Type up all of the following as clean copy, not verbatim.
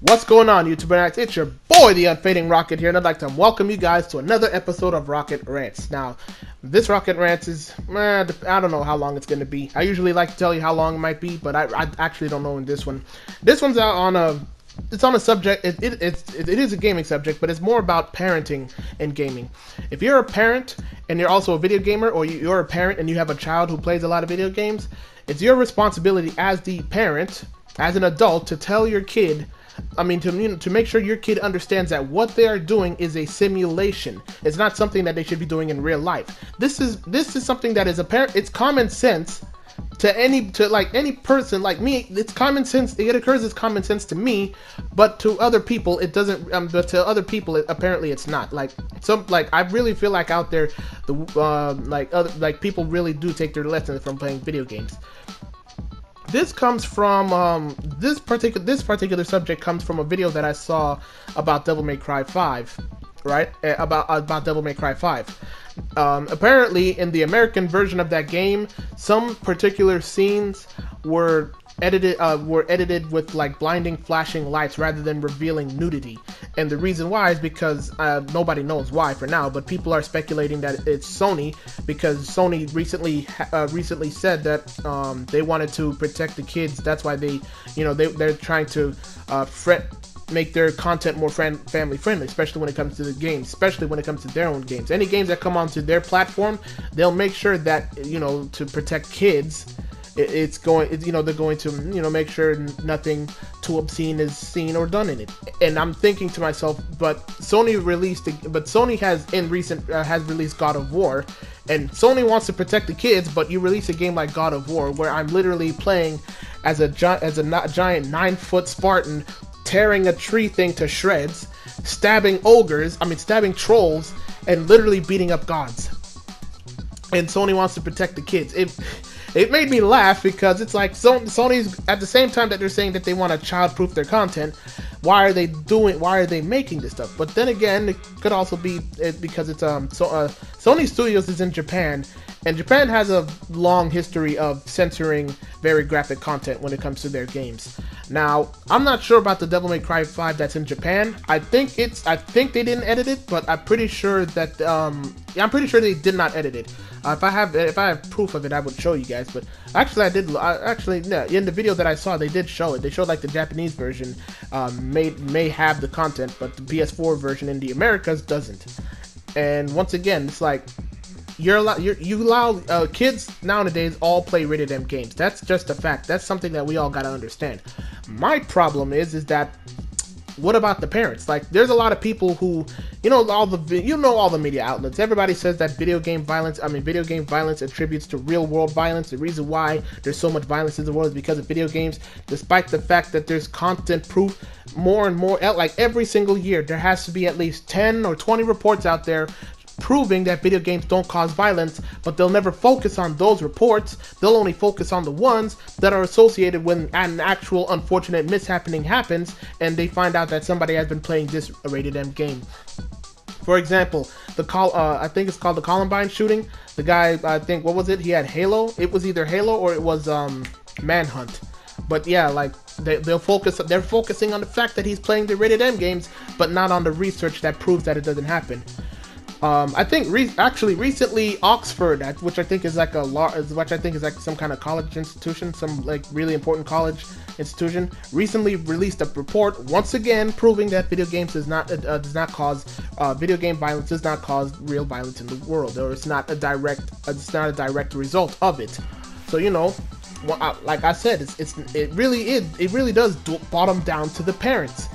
What's going on, YouTuber? It's your boy, the UnFadingRocket here, and I'd like to welcome you guys to another episode of Rocket Rants. Now, this Rocket Rants is, I don't know how long it's going to be. I usually like to tell you how long it might be, but I actually don't know in this one. This one's out on a, it's on a subject, it is a gaming subject, but it's more about parenting and gaming. If you're a parent and you're also a video gamer, or you're a parent and you have a child who plays a lot of video games, it's your responsibility as the parent, as an adult, to tell your kid, to make sure your kid understands that what they are doing is a simulation. It's not something that they should be doing in real life. This is something that is apparent. It's common sense to any person like me. It's common sense. It occurs as common sense to me, but to other people it doesn't. But to other people, apparently it's not. I really feel like out there, people really do take their lessons from playing video games. This comes from this particular subject comes from a video that I saw about Devil May Cry 5, right? About Devil May Cry 5. Apparently, in the American version of that game, some particular scenes were edited with like blinding flashing lights rather than revealing nudity. And the reason why is because nobody knows why for now, but people are speculating that it's Sony, because Sony recently said that they wanted to protect the kids. That's why they're trying to make their content more family friendly, especially when it comes to the games, especially when it comes to their own games. Any games that come onto their platform, they'll make sure that, to protect kids, they're going to, make sure nothing too obscene is seen or done in it. And I'm thinking to myself, but Sony has released God of War, and Sony wants to protect the kids, but you release a game like God of War where I'm literally playing as a giant 9-foot Spartan, tearing a tree thing to shreds, stabbing trolls, and literally beating up gods. And Sony wants to protect the kids. It made me laugh because it's like Sony's, at the same time that they're saying that they want to child-proof their content, why are they making this stuff? But then again, it could also be because it's Sony Studios is in Japan, and Japan has a long history of censoring very graphic content when it comes to their games. Now, I'm not sure about the Devil May Cry 5 that's in Japan. I think they didn't edit it, but I'm pretty sure that they did not edit it. If I have proof of it, I would show you guys. But actually, in the video that I saw, they did show it. They showed like the Japanese version may have the content, but the PS4 version in the Americas doesn't. And once again, it's like you allow kids nowadays all play rated M games. That's just a fact. That's something that we all gotta understand. My problem is that, what about the parents? Like, there's a lot of people who, all the media outlets. Everybody says that video game violence attributes to real world violence. The reason why there's so much violence in the world is because of video games, despite the fact that there's content proof. More and more, like every single year, there has to be at least 10 or 20 reports out there proving that video games don't cause violence, but they'll never focus on those reports. They'll only focus on the ones that are associated when an actual unfortunate mishappening happens and they find out that somebody has been playing this rated M game. For example, I think it's called the Columbine shooting. The guy, what was it? He had Halo. It was either Halo or it was Manhunt. But yeah, like they're focusing on the fact that he's playing the rated M games, but not on the research that proves that it doesn't happen. I think recently Oxford, which I think is like some kind of college institution, some like really important college institution, recently released a report once again proving that video games video game violence does not cause real violence in the world, or it's not a direct result of it. So like I said, it really does bottom down to the parents.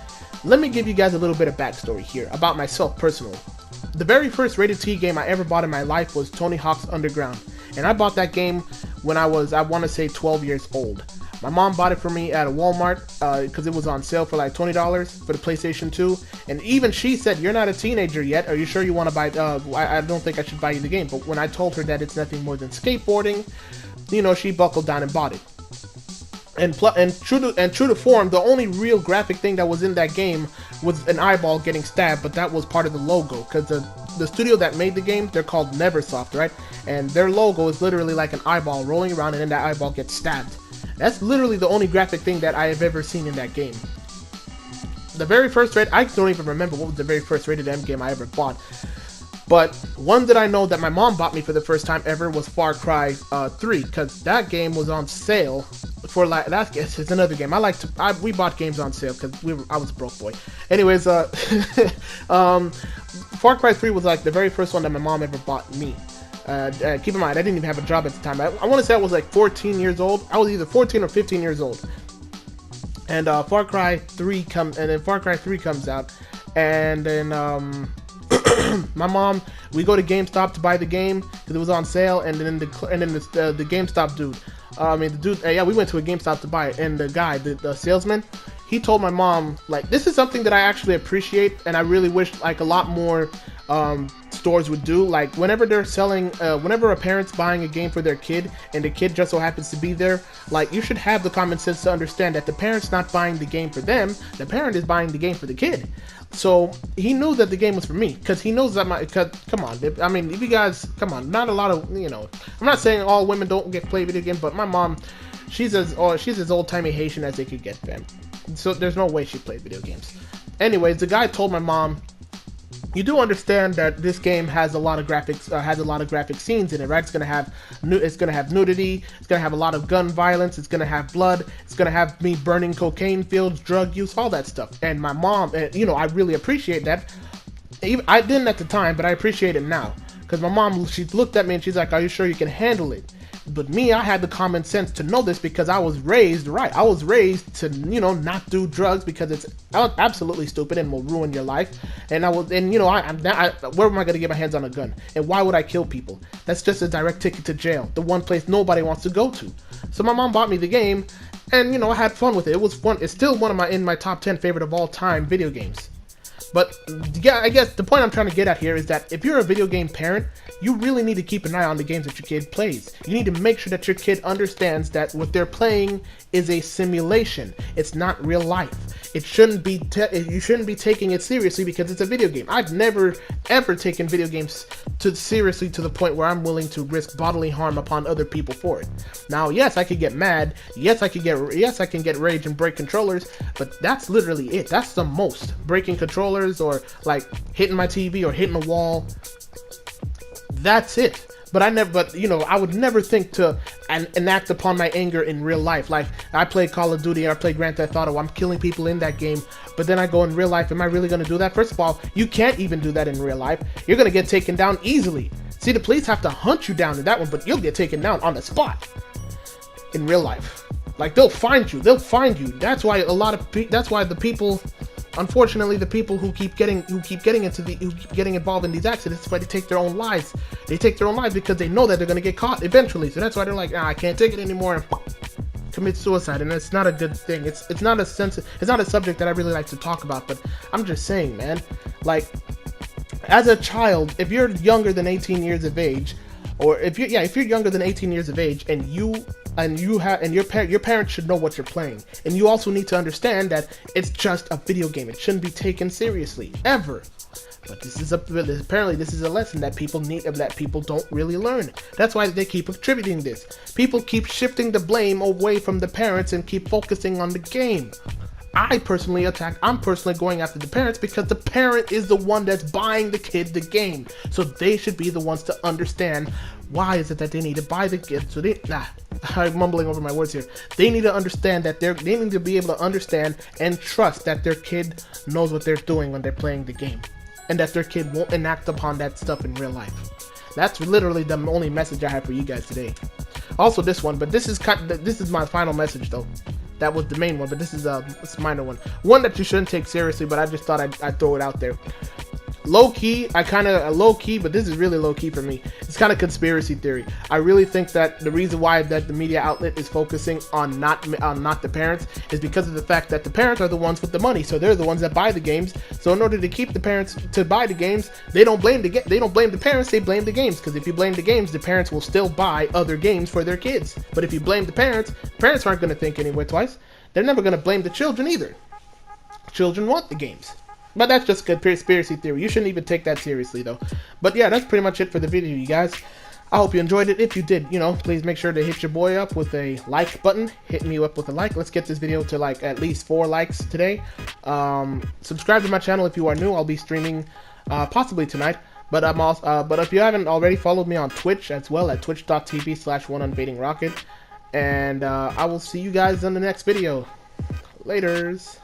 Let me give you guys a little bit of backstory here about myself personally. The very first rated T game I ever bought in my life was Tony Hawk's Underground, and I bought that game when I was, I want to say, 12 years old. My mom bought it for me at a Walmart because it was on sale for like $20 for the PlayStation 2, and even she said, "You're not a teenager yet. Are you sure you want to buy? I don't think I should buy you the game." But when I told her that it's nothing more than skateboarding, she buckled down and bought it. And true to form, the only real graphic thing that was in that game was an eyeball getting stabbed, but that was part of the logo, because the studio that made the game, they're called Neversoft, right? And their logo is literally like an eyeball rolling around, and then that eyeball gets stabbed. That's literally the only graphic thing that I have ever seen in that game. the very first I don't even remember what was the very first rated M game I ever bought. But one that I know that my mom bought me for the first time ever was Far Cry 3, because that game was on sale for like it's another game. We bought games on sale because I was a broke boy. Anyways, Far Cry 3 was like the very first one that my mom ever bought me. Keep in mind, I didn't even have a job at the time. I want to say I was like 14 years old. I was either 14 or 15 years old. And Far Cry 3 comes out, and then my mom, we go to GameStop to buy the game because it was on sale, and then the GameStop dude, we went to a GameStop to buy it, and the guy, the salesman, he told my mom, like, this is something that I actually appreciate, and I really wish like a lot more stores would do. Like, whenever they're selling, whenever a parent's buying a game for their kid and the kid just so happens to be there, like, you should have the common sense to understand that the parent's not buying the game for them, the parent is buying the game for the kid. So he knew that the game was for me, because he knows that come on, if you guys, come on, not a lot of, I'm not saying all women don't play video games, but my mom, she's as old-timey Haitian as they could get, fam. So there's no way she played video games. Anyways, the guy told my mom, you do understand that this game has a lot of graphic scenes in it, right? It's gonna have nudity, it's gonna have a lot of gun violence, it's gonna have blood, it's gonna have me burning cocaine fields, drug use, all that stuff. And my mom, I really appreciate that. I didn't at the time, but I appreciate it now, because my mom, she looked at me and she's like, "Are you sure you can handle it?" But me, I had the common sense to know this because I was raised right. I was raised to, not do drugs because it's absolutely stupid and will ruin your life. And where am I going to get my hands on a gun? And why would I kill people? That's just a direct ticket to jail. The one place nobody wants to go to. So my mom bought me the game, and, I had fun with it. It was fun. It's still one of in my top 10 favorite of all time video games. But yeah, I guess the point I'm trying to get at here is that if you're a video game parent, you really need to keep an eye on the games that your kid plays. You need to make sure that your kid understands that what they're playing is a simulation. It's not real life. You shouldn't be taking it seriously because it's a video game. I've never ever taken video games seriously to the point where I'm willing to risk bodily harm upon other people for it. Now, yes, I could get mad. Yes, I can get rage and break controllers, but that's literally it. That's the most. Breaking controllers or like hitting my TV or hitting a wall. That's it. But I would never think to enact upon my anger in real life. Like, I play Call of Duty or I play Grand Theft Auto, I'm killing people in that game, but then I go in real life, am I really going to do that? First of all, you can't even do that in real life. You're going to get taken down easily. See, the police have to hunt you down in that one, but you'll get taken down on the spot in real life. Like, they'll find you. That's why the people, unfortunately, the people who keep getting involved in these accidents, that's why they take their own lives. They take their own lives because they know that they're gonna get caught eventually. So that's why they're like, I can't take it anymore, and commit suicide. And it's not a good thing. It's not a subject that I really like to talk about. But I'm just saying, man. Like, as a child, if you're younger than 18 years of age, or if you're younger than 18 years of age, and your parents should know what you're playing, and you also need to understand that it's just a video game. It shouldn't be taken seriously ever. But apparently this is a lesson that people don't really learn. That's why they keep attributing this. People keep shifting the blame away from the parents and keep focusing on the game. I'm personally going after the parents because the parent is the one that's buying the kid the game. So they should be the ones to understand why is it that they need to buy the kid. So I'm mumbling over my words here. They need to understand that they need to be able to understand and trust that their kid knows what they're doing when they're playing the game, and that their kid won't enact upon that stuff in real life. That's literally the only message I have for you guys today. Also this one, but this is my final message though. That was the main one, but this is a minor one. One that you shouldn't take seriously, but I just thought I'd throw it out there. Low key, but this is really low key for me. It's kind of conspiracy theory. I really think that the reason why that the media outlet is focusing on not the parents is because of the fact that the parents are the ones with the money, so they're the ones that buy the games. So in order to keep the parents to buy the games, they don't blame the parents, they blame the games. Because if you blame the games, the parents will still buy other games for their kids. But if you blame the parents aren't going to think anyway twice. They're never going to blame the children either. Children want the games. But that's just conspiracy theory. You shouldn't even take that seriously, though. But yeah, that's pretty much it for the video, you guys. I hope you enjoyed it. If you did, please make sure to hit your boy up with a like button. Hit me up with a like. Let's get this video to like at least 4 likes today. Subscribe to my channel if you are new. I'll be streaming possibly tonight. But I'm also, but if you haven't already, followed me on Twitch as well at twitch.tv/UnFadingRocket. And I will see you guys in the next video. Laters.